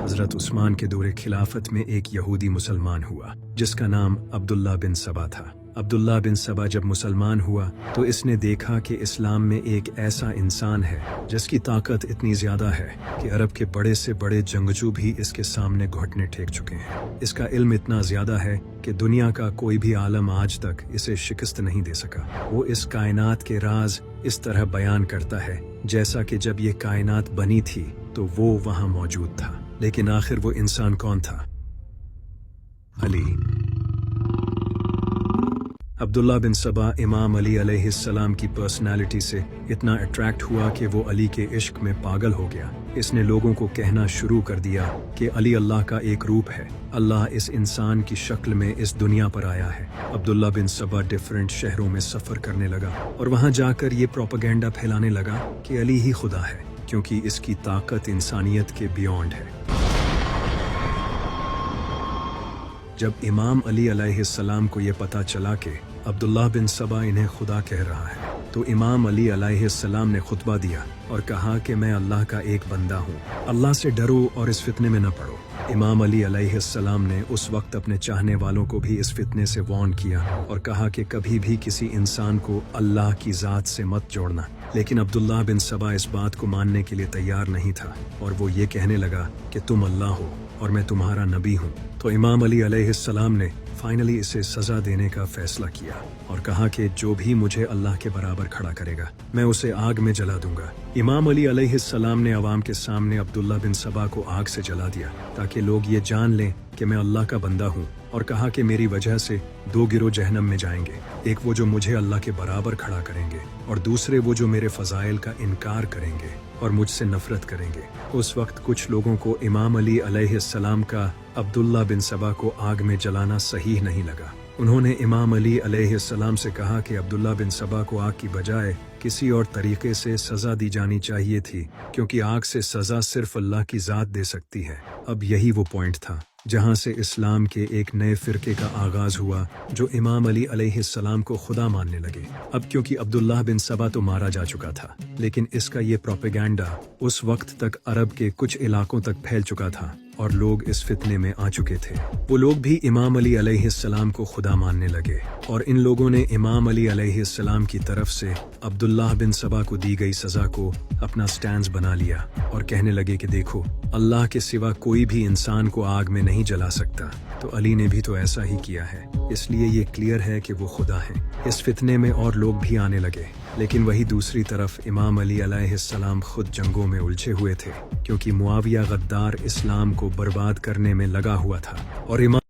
हज़रत उस्मान के दौरे खिलाफत में एक यहूदी मुसलमान हुआ जिसका नाम अब्दुल्ला बिन सबा था। अब्दुल्ला बिन सबा जब मुसलमान हुआ तो इसने देखा कि इस्लाम में एक ऐसा इंसान है जिसकी ताकत इतनी ज़्यादा है कि अरब के बड़े से बड़े जंगजू भी इसके सामने घुटने टेक चुके हैं। इसका इल्म इतना ज़्यादा है कि दुनिया का कोई भी आलम आज तक इसे शिकस्त नहीं दे सका। वो इस कायनात के राज इस तरह बयान करता है जैसा कि जब ये कायनात बनी थी तो वो वहाँ मौजूद था। लेकिन आखिर वो इंसान कौन था? अली। अब्दुल्ला बिन सबा इमाम अली अलैहिस्सलाम की पर्सनालिटी से इतना अट्रैक्ट हुआ कि वो अली के इश्क में पागल हो गया। इसने लोगों को कहना शुरू कर दिया कि अली अल्लाह का एक रूप है, अल्लाह इस इंसान की शक्ल में इस दुनिया पर आया है। अब्दुल्ला बिन सबा डिफरेंट शहरों में सफ़र करने लगा और वहाँ जाकर ये प्रोपेगेंडा फैलाने लगा कि अली ही खुदा है, क्योंकि इसकी ताकत इंसानियत के बियॉन्ड है। जब इमाम अली अलैहिस्सलाम को ये पता चला कि अब्दुल्ला बिन सबा इन्हें खुदा कह रहा है तो इमाम अली अलैहिस्सलाम ने खुतबा दिया और कहा कि मैं अल्लाह का एक बंदा हूँ, अल्लाह से डरो और इस फितने में न पड़ो। इमाम अली अलैहिस्सलाम ने उस वक्त अपने चाहने वालों को भी इस फितने से वार्न किया और कहा कि कभी भी किसी इंसान को अल्लाह की ज़ात से मत जोड़ना। लेकिन अब्दुल्ला बिन सबा इस बात को मानने के लिए तैयार नहीं था और वो ये कहने लगा कि तुम अल्लाह हो और मैं तुम्हारा नबी हूँ। तो इमाम अली अलैहिस्सलाम ने फाइनली इसे सज़ा देने का फैसला किया और कहा कि जो भी मुझे अल्लाह के बराबर खड़ा करेगा मैं उसे आग में जला दूंगा। इमाम अली अलैहिस्सलाम ने अवाम के सामने अब्दुल्ला बिन सबा को आग से जला दिया ताकि लोग ये जान लें कि मैं अल्लाह का बंदा हूँ, और कहा कि मेरी वजह से दो गिरोह जहन्नम में जाएंगे, एक वो जो मुझे अल्लाह के बराबर खड़ा करेंगे और दूसरे वो जो मेरे फ़ज़ाइल का इनकार करेंगे और मुझसे नफरत करेंगे। उस वक्त कुछ लोगों को इमाम अली अलैहिस्सलाम का अब्दुल्ला बिन सबा को आग में जलाना सही नहीं लगा। उन्होंने इमाम अली अलैहिस्सलाम से कहा कि अब्दुल्ला बिन सबा को आग की बजाय किसी और तरीके से सज़ा दी जानी चाहिए थी, क्योंकि आग से सज़ा सिर्फ अल्लाह की ज़ात दे सकती है। अब यही वो पॉइंट था जहाँ से इस्लाम के एक नए फ़िरके का आगाज़ हुआ जो इमाम अली अलैहिस्सलाम को खुदा मानने लगे। अब क्योंकि अब्दुल्ला बिन सबा तो मारा जा चुका था, लेकिन इसका ये प्रोपेगेंडा उस वक्त तक अरब के कुछ इलाकों तक फैल चुका था और लोग इस फितने में आ चुके थे। वो लोग भी इमाम अली अलैहिस्सलाम को खुदा मानने लगे और इन लोगों ने इमाम अली अलैहिस्सलाम की तरफ से अब्दुल्ला बिन सबा को दी गई सज़ा को अपना स्टैंड बना लिया और कहने लगे कि देखो, अल्लाह के सिवा कोई भी इंसान को आग में नहीं जला सकता, तो अली ने भी तो ऐसा ही किया है, इसलिए ये क्लियर है कि वो खुदा है। इस फितने में और लोग भी आने लगे, लेकिन वही दूसरी तरफ इमाम अली अलैहिस्सलाम खुद जंगों में उलझे हुए थे, क्योंकि मुआविया गद्दार इस्लाम को बर्बाद करने में लगा हुआ था और इमाम